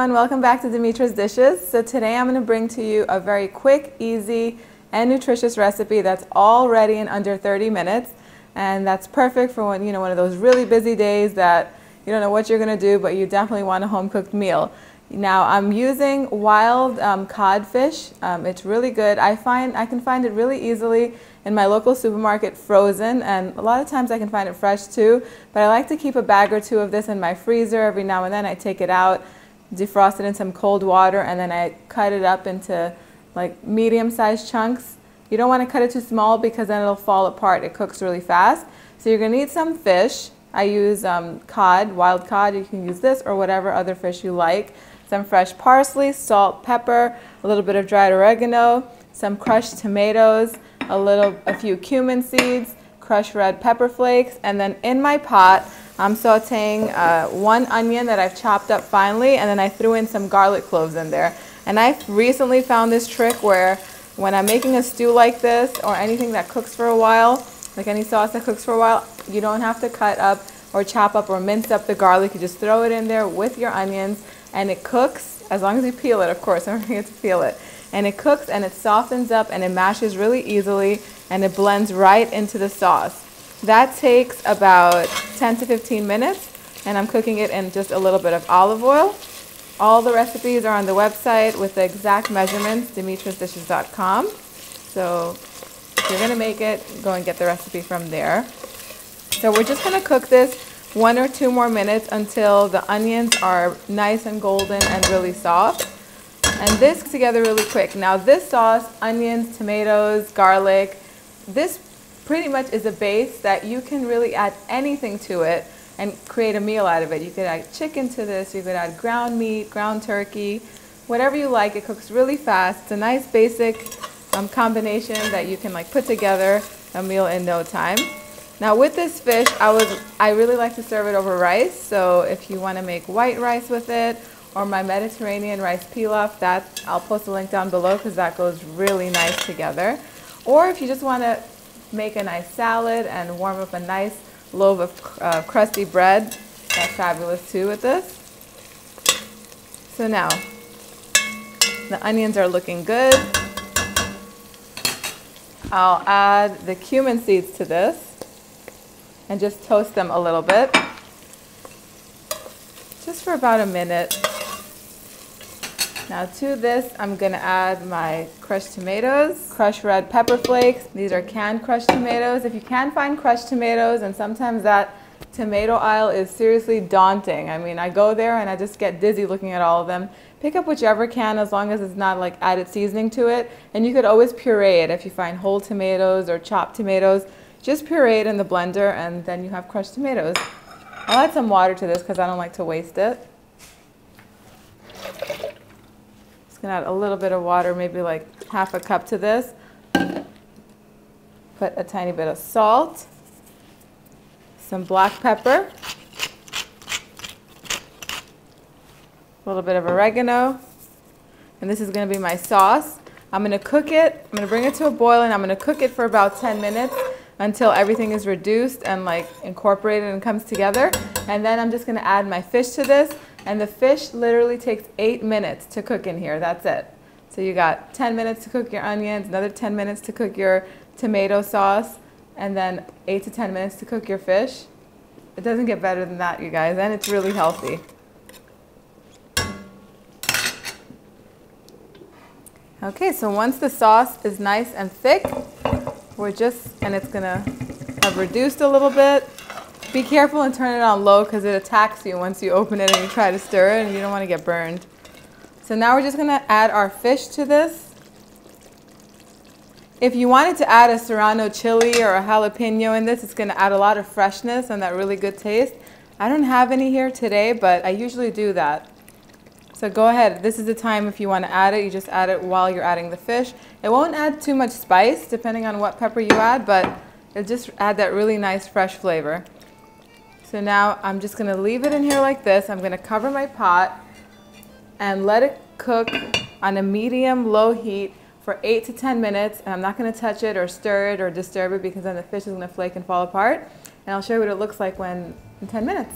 everyone, welcome back to Dimitra's Dishes. So today I'm going to bring to you a very quick, easy, and nutritious recipe that's all ready in under 30 minutes. And that's perfect for when, one of those really busy days that you don't know what you're going to do, but you definitely want a home-cooked meal. Now I'm using wild codfish. It's really good. I can find it really easily in my local supermarket frozen, and a lot of times I can find it fresh too, but I like to keep a bag or two of this in my freezer. Every now and then I take it out, defrost it in some cold water, and then I cut it up into like medium-sized chunks. You don't want to cut it too small because then it'll fall apart. It cooks really fast. So you're going to need some fish. I use cod, wild cod. You can use this or whatever other fish you like. Some fresh parsley, salt, pepper, a little bit of dried oregano, some crushed tomatoes, a few cumin seeds, crushed red pepper flakes, and then in my pot I'm sauteing one onion that I've chopped up finely, and then I threw in some garlic cloves in there. And I've recently found this trick where when I'm making a stew like this or anything that cooks for a while, like any sauce that cooks for a while, you don't have to cut up or chop up or mince up the garlic. You just throw it in there with your onions and it cooks, as long as you peel it, of course, don't forget to peel it. And it cooks and it softens up and it mashes really easily and it blends right into the sauce. That takes about 10 to 15 minutes, and I'm cooking it in just a little bit of olive oil. All the recipes are on the website with the exact measurements, dimitrasdishes.com. So if you're going to make it, go and get the recipe from there. So we're just going to cook this 1 or 2 more minutes until the onions are nice and golden and really soft. And this together really quick. Now this sauce, onions, tomatoes, garlic, this pretty much is a base that you can really add anything to it and create a meal out of it. You could add chicken to this, you could add ground meat, ground turkey, whatever you like. It cooks really fast. It's a nice basic combination that you can put together a meal in no time. Now with this fish, I really like to serve it over rice. So if you want to make white rice with it, or my Mediterranean rice pilaf, I'll post a link down below because that goes really nice together. Or if you just want to make a nice salad and warm up a nice loaf of crusty bread, that's fabulous too with this. So now, the onions are looking good. I'll add the cumin seeds to this and just toast them a little bit, just for about a minute. Now to this, I'm going to add my crushed tomatoes, crushed red pepper flakes. These are canned crushed tomatoes. If you can find crushed tomatoes, and sometimes that tomato aisle is seriously daunting. I mean, I go there and I just get dizzy looking at all of them. Pick up whichever can, as long as it's not added seasoning to it. And you could always puree it if you find whole tomatoes or chopped tomatoes. Just puree it in the blender and then you have crushed tomatoes. I'll add some water to this because I don't like to waste it. Add a little bit of water, maybe half a cup to this. Put a tiny bit of salt, some black pepper, a little bit of oregano, and this is going to be my sauce. I'm going to cook it, I'm going to bring it to a boil, and I'm going to cook it for about 10 minutes until everything is reduced and incorporated and comes together. And then I'm just going to add my fish to this. And the fish literally takes 8 minutes to cook in here. That's it. So you got 10 minutes to cook your onions, another 10 minutes to cook your tomato sauce, and then 8 to 10 minutes to cook your fish. It doesn't get better than that, you guys, and it's really healthy. Okay, so once the sauce is nice and thick, and it's gonna have reduced a little bit. Be careful and turn it on low because it attacks you once you open it and you try to stir it, and you don't want to get burned. So now we're just going to add our fish to this. If you wanted to add a serrano chili or a jalapeno in this, it's going to add a lot of freshness and that really good taste. I don't have any here today, but I usually do that. So go ahead. This is the time if you want to add it. You just add it while you're adding the fish. It won't add too much spice depending on what pepper you add, but it'll just add that really nice fresh flavor. So now I'm just going to leave it in here like this. I'm going to cover my pot and let it cook on a medium-low heat for 8 to 10 minutes. And I'm not going to touch it or stir it or disturb it because then the fish is going to flake and fall apart. And I'll show you what it looks like in 10 minutes.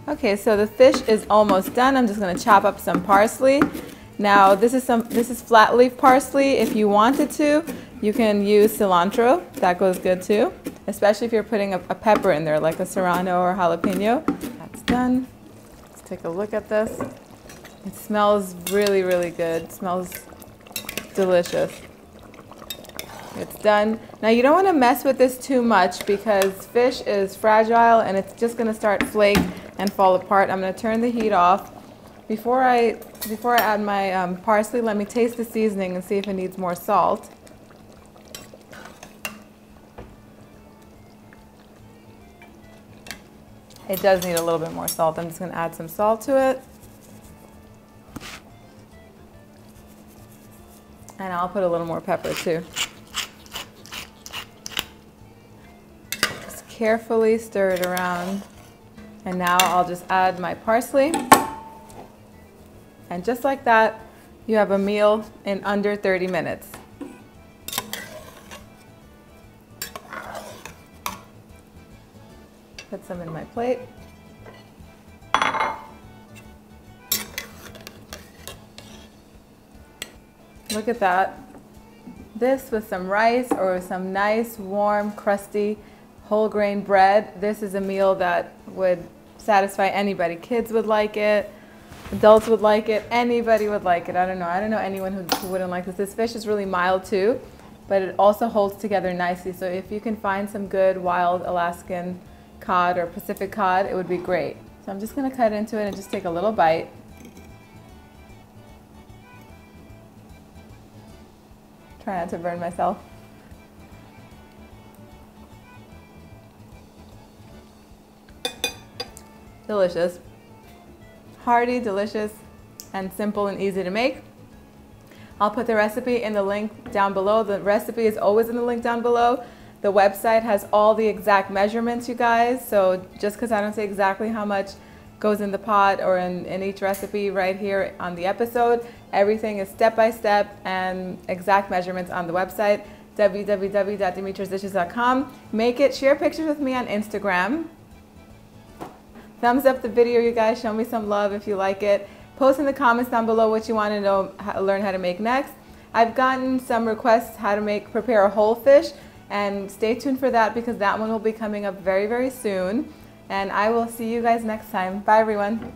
Okay, so the fish is almost done. I'm just going to chop up some parsley. Now this is flat leaf parsley. If you wanted to, you can use cilantro. That goes good too, especially if you're putting a pepper in there, like a serrano or jalapeno. That's done. Let's take a look at this. It smells really, really good. It smells delicious. It's done. Now you don't want to mess with this too much because fish is fragile and it's just going to start flake and fall apart. I'm going to turn the heat off. Before I add my parsley, let me taste the seasoning and see if it needs more salt. It does need a little bit more salt. I'm just going to add some salt to it. And I'll put a little more pepper too. Just carefully stir it around. And now I'll just add my parsley. And just like that, you have a meal in under 30 minutes. Put some in my plate. Look at that. This with some rice or some nice, warm, crusty, whole grain bread. This is a meal that would satisfy anybody. Kids would like it. Adults would like it. Anybody would like it. I don't know anyone who wouldn't like this. This fish is really mild too, but it also holds together nicely. So if you can find some good wild Alaskan cod or Pacific cod, it would be great. So I'm just going to cut into it and just take a little bite. Try not to burn myself. Delicious. Hearty, delicious, and simple and easy to make. I'll put the recipe in the link down below. The recipe is always in the link down below. The website has all the exact measurements, you guys. So just because I don't say exactly how much goes in the pot or in each recipe right here on the episode, everything is step by step and exact measurements on the website, www.dimitrasdishes.com. Make it, share pictures with me on Instagram. Thumbs up the video, you guys. Show me some love if you like it. Post in the comments down below what you want to know, learn how to make next. I've gotten some requests how to prepare a whole fish, and stay tuned for that because that one will be coming up very, very soon. And I will see you guys next time. Bye, everyone.